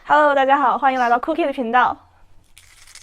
Hello，大家好，欢迎来到 Cookie 的频道。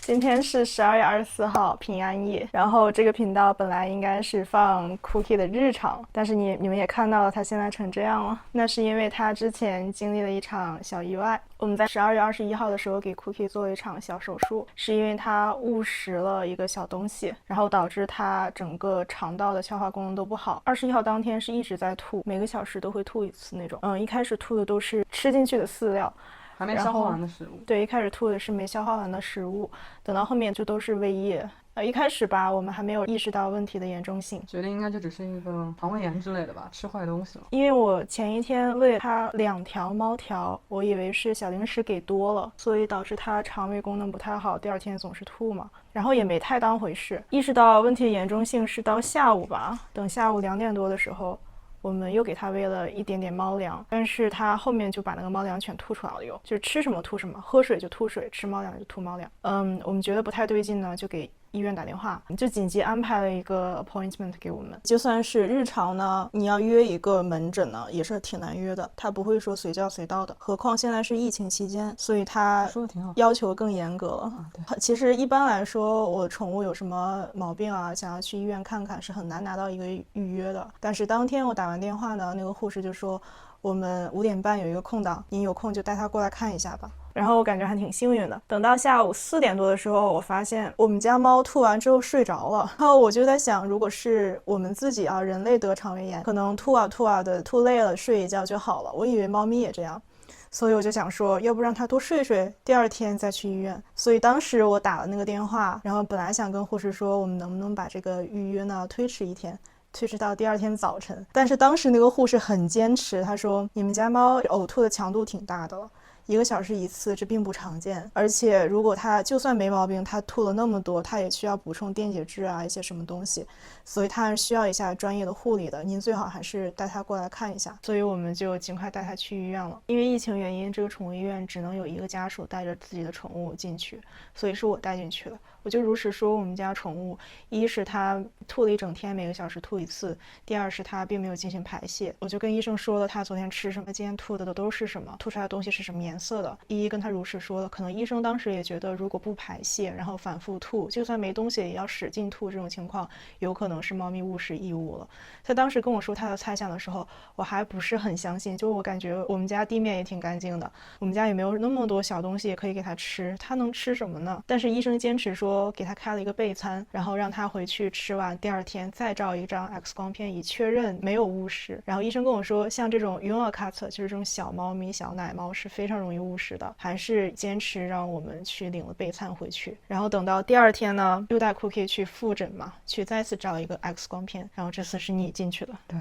今天是12月24号平安夜，然后这个频道本来应该是放 Cookie 的日常，但是你们也看到了，他现在成这样了。那是因为他之前经历了一场小意外。我们在12月21号的时候给 Cookie 做了一场小手术，是因为他误食了一个小东西，然后导致他整个肠道的消化功能都不好。21号当天是一直在吐，每个小时都会吐一次那种。一开始吐的都是吃进去的饲料。还没消化完的食物，对，一开始吐的是没消化完的食物，等到后面就都是胃液。一开始吧，我们还没有意识到问题的严重性，觉得应该就只是一个肠胃炎之类的吧，吃坏东西了。因为我前一天喂它2条猫条，我以为是小零食给多了，所以导致它肠胃功能不太好，第二天总是吐嘛，然后也没太当回事。意识到问题的严重性是到下午吧，等下午2点多的时候。我们又给他喂了一点点猫粮，但是他后面就把那个猫粮全吐出来了，就是吃什么吐什么，喝水就吐水，吃猫粮就吐猫粮。我们觉得不太对劲呢，就给医院打电话，就紧急安排了一个 appointment 给我们。就算是日常呢，你要约一个门诊呢，也是挺难约的，他不会说随叫随到的。何况现在是疫情期间，所以他要求更严格了。对，其实一般来说，我宠物有什么毛病啊，想要去医院看看是很难拿到一个预约的。但是当天我打完电话呢，那个护士就说我们5点半有一个空档，您有空就带他过来看一下吧。然后我感觉还挺幸运的，等到下午4点多的时候，我发现我们家猫吐完之后睡着了。然后我就在想，如果是我们自己啊，人类得肠胃炎，可能吐啊的吐累了，睡一觉就好了。我以为猫咪也这样，所以我就想说，要不让它多睡睡，第二天再去医院。所以当时我打了那个电话，然后本来想跟护士说，我们能不能把这个预约呢推迟1天。推迟到第二天早晨，但是当时那个护士很坚持，他说你们家猫呕吐的强度挺大的了，1个小时1次，这并不常见。而且如果它就算没毛病，它吐了那么多，它也需要补充电解质啊，一些什么东西，所以它需要一下专业的护理的。您最好还是带它过来看一下。所以我们就尽快带它去医院了。因为疫情原因，这个宠物医院只能有1个家属带着自己的宠物进去，所以是我带进去的。我就如实说，我们家宠物，一是它吐了一整天，每个小时吐1次；第二是它并没有进行排泄。我就跟医生说了，它昨天吃什么，今天吐的都是什么，吐出来的东西是什么颜色的，一跟他如实说了。可能医生当时也觉得，如果不排泄，然后反复吐，就算没东西也要使劲吐，这种情况有可能是猫咪误食异物了。他当时跟我说他的猜想的时候，我还不是很相信，就我感觉我们家地面也挺干净的，我们家也没有那么多小东西也可以给它吃，它能吃什么呢？但是医生坚持说给他开了一个备餐，然后让他回去吃完，第二天再照一张 X 光片以确认没有误食。然后医生跟我说，像这种 Unilcat 就是这种小猫咪小奶猫是非常容易误食的，还是坚持让我们去领了备餐回去。然后等到第二天呢，又带 Cookie 去复诊嘛，去再次照一个 X 光片，然后这次是你进去的。对，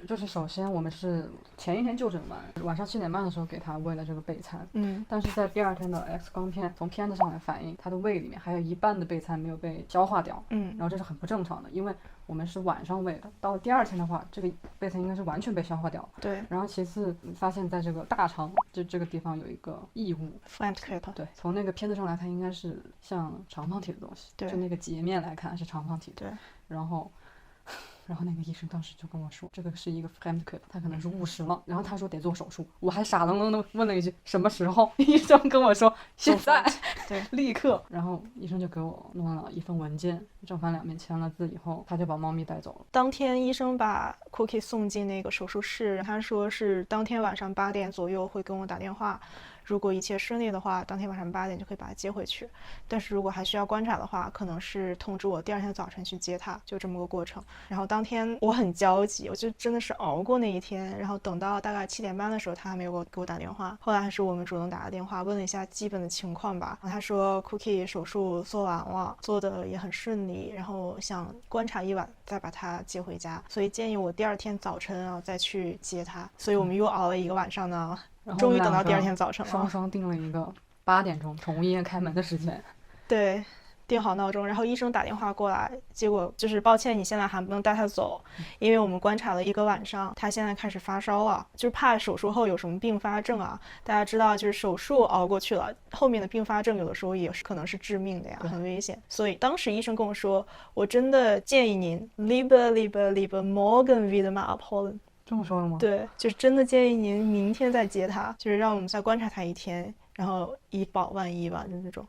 就是首先我们是前一天就诊完，晚上7点半的时候给他喂了这个备餐，但是在第二天的 X 光片从片子上来反映，他的胃里面还有一半的备餐没有被消化掉，然后这是很不正常的，因为我们是晚上喂的，到了第二天的话，这个备餐应该是完全被消化掉了。对，然后其次发现在这个大肠就这个地方有一个异物 Flanked， 对，从那个片子上来它应该是像长方体的东西，对，就那个截面来看是长方体，对，然后那个医生当时就跟我说，这个是一个 Flanked， 他可能是误食了，然后他说得做手术，我还傻愣愣的问了一句什么时候，医生跟我说现在，对，立刻，然后医生就给我弄了一份文件，正反两面签了字以后，他就把猫咪带走了。当天医生把 Cookie 送进那个手术室，他说是当天晚上8点左右会跟我打电话，如果一切顺利的话，当天晚上8点就可以把它接回去，但是如果还需要观察的话，可能是通知我第二天早晨去接它，就这么个过程。然后当天我很焦急，我就真的是熬过那一天，然后等到大概7点半的时候，他还没有给我打电话，后来还是我们主动打了电话问了一下基本的情况吧。他说 Cookie 手术做完了，做的也很顺利，然后想观察1晚再把它接回家，所以建议我第二天早晨啊再去接它，所以我们又熬了1个晚上呢，终于等到第二天早晨了，双双定了一个8点钟宠物医院开门的时间。对，定好闹钟，然后医生打电话过来，结果就是抱歉，你现在还不能带他走，因为我们观察了1个晚上，他现在开始发烧了，就是怕手术后有什么并发症啊。大家知道，就是手术熬过去了，后面的并发症有的时候也是可能是致命的呀，很危险。所以当时医生跟我说，我真的建议您 lieber morgen wieder mal abholen。这么说的吗？对，就是真的建议您明天再接它，就是让我们再观察它一天，然后以保万一吧，就那种。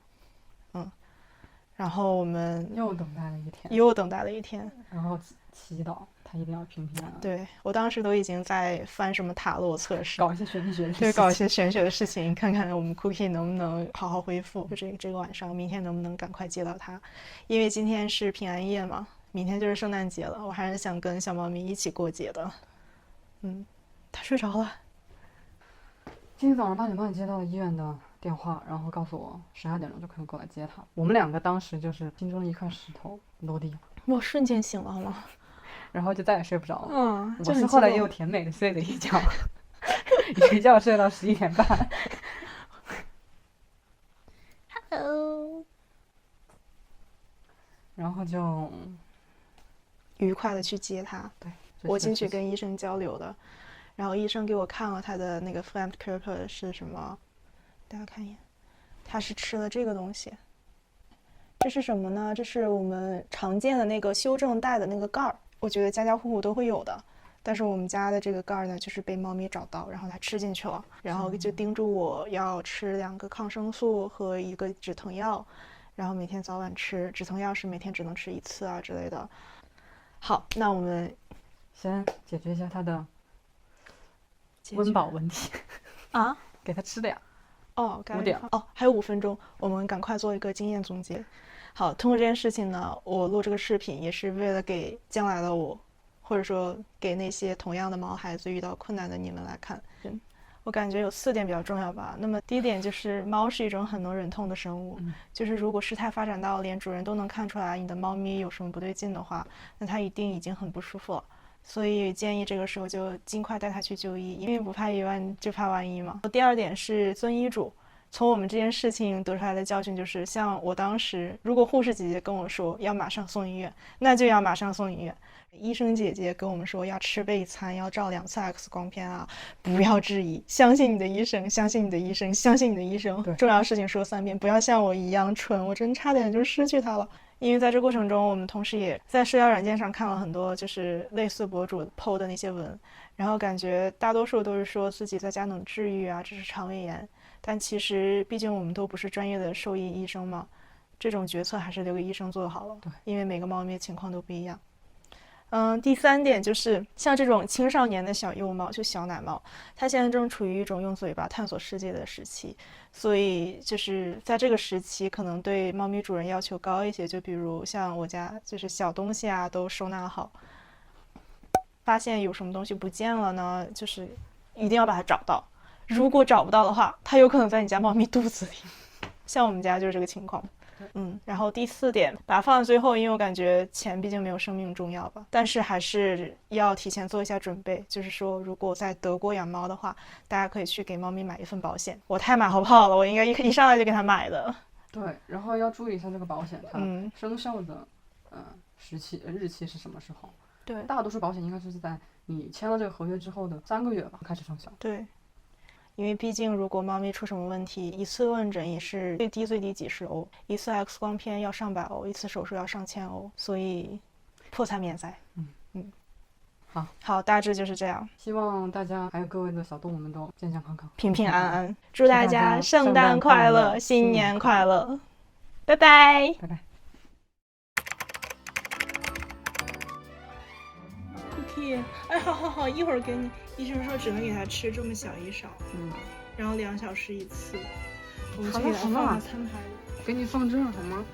然后我们又等待了一天，然后祈祷他一定要平平安安。对，我当时都已经在翻什么塔罗测试，搞一些玄学的事情，对，搞一些玄学的事情，看看我们 Cookie 能不能好好恢复，就这个晚上，明天能不能赶快接到他，因为今天是平安夜嘛，明天就是圣诞节了，我还是想跟小猫咪一起过节的。他睡着了。今天早上8点半接到了医院的电话，然后告诉我12点钟就可以过来接他。我们2个当时就是心中的一块石头落地了，我瞬间醒了，好吗？然后就再也睡不着了。我是后来又甜美的睡了一觉，一觉睡到11点半。Hello。然后就愉快的去接他。对，我进去跟医生交流的。然后医生给我看了他的那个 Flamed Cooper 是什么，大家看一眼，他是吃了这个东西。这是什么呢？这是我们常见的那个修正带的那个盖儿，我觉得家家户户都会有的。但是我们家的这个盖儿呢，就是被猫咪找到，然后它吃进去了，然后就叮嘱我要吃2个抗生素和1个止疼药，然后每天早晚吃。止疼药是每天只能吃1次啊之类的。好，那我们先解决一下它的温饱问题啊，给它吃的呀。5点哦，还有5分钟，我们赶快做一个经验总结。好，通过这件事情呢，我录这个视频也是为了给将来的我，或者说给那些同样的毛孩子遇到困难的你们来看。我感觉有4点比较重要吧。那么第一点就是猫是一种很能忍痛的生物，就是如果事态发展到连主人都能看出来你的猫咪有什么不对劲的话，那它一定已经很不舒服了。所以建议这个时候就尽快带它去就医，因为不怕一万就怕万一嘛。第二点是遵医嘱。从我们这件事情得出来的教训就是，像我当时，如果护士姐姐跟我说要马上送医院，那就要马上送医院。医生姐姐跟我们说要吃备餐，要照2次 X 光片啊，不要质疑，相信你的医生，相信你的医生，相信你的医生。重要事情说3遍，不要像我一样蠢，我真差点就失去他了。因为在这过程中，我们同时也在社交软件上看了很多就是类似博主 PO 的那些文，然后感觉大多数都是说自己在家能治愈啊，这是肠胃炎。但其实毕竟我们都不是专业的兽医医生嘛，这种决策还是留给医生做好了。对，因为每个猫咪情况都不一样。第3点就是像这种青少年的小幼猫，就小奶猫，它现在正处于一种用嘴巴探索世界的时期，所以就是在这个时期可能对猫咪主人要求高一些，就比如像我家就是小东西啊都收纳好，发现有什么东西不见了呢，就是一定要把它找到。如果找不到的话，它有可能在你家猫咪肚子里，像我们家就是这个情况。然后第4点把它放在最后，因为我感觉钱毕竟没有生命重要吧，但是还是要提前做一下准备，就是说如果在德国养猫的话，大家可以去给猫咪买一份保险。我太马后炮了，我应该一上来就给它买的。对，然后要注意一下这个保险它生效的日期是什么时候。对，大多数保险应该是在你签了这个合约之后的3个月吧开始生效。对，因为毕竟如果猫咪出什么问题，一次问诊也是最低几十欧，一次 X 光片要上百欧，一次手术要上千欧，所以破财免灾。好，大致就是这样。希望大家还有各位的小动物们都健健康康、平平安安。祝大家圣诞快乐，新年快乐，拜拜，拜拜。Cookie，哎，好，一会儿给你。医生说只能给他吃这么小一勺，然后2小时1次。我们去给他放餐盘里。给你放这儿好吗？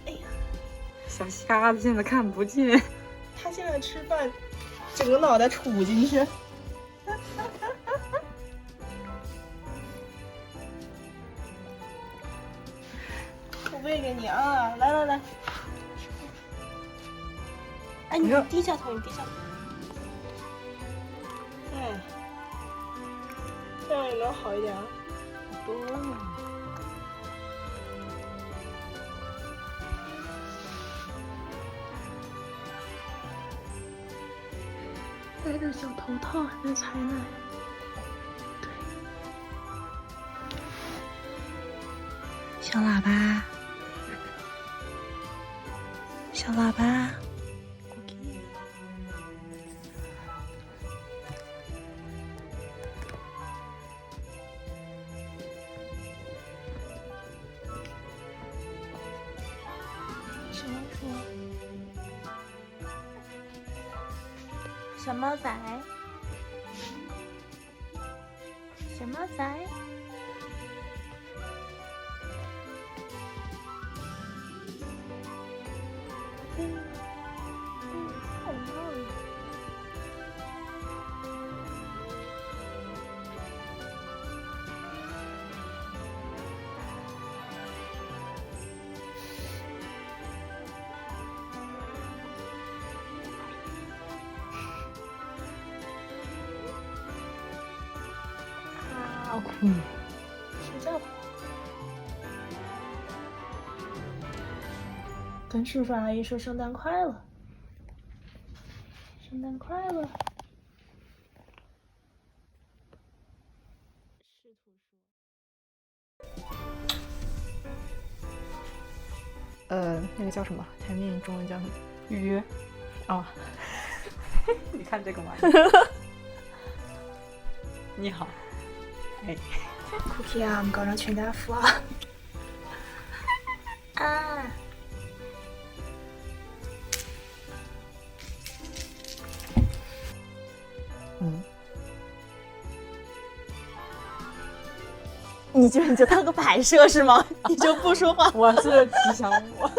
哎呀，小瞎子现在看不见。他现在吃饭，整个脑袋杵进去。我喂给你啊，来。哎，你低下头，这样有没有好一点啊？戴着小头套还在采奶。对，小喇叭，小喇叭。小猫仔，小猫仔。睡觉吧。跟叔叔阿姨说圣诞快乐，圣诞快乐。那个叫什么？甜品中文叫什么？预约。哦，你看这个吗？你好。哎 Cookie 啊，唔該啦，全家福啊！啊！你就当个摆设是吗？你就不说话？我是吉祥物。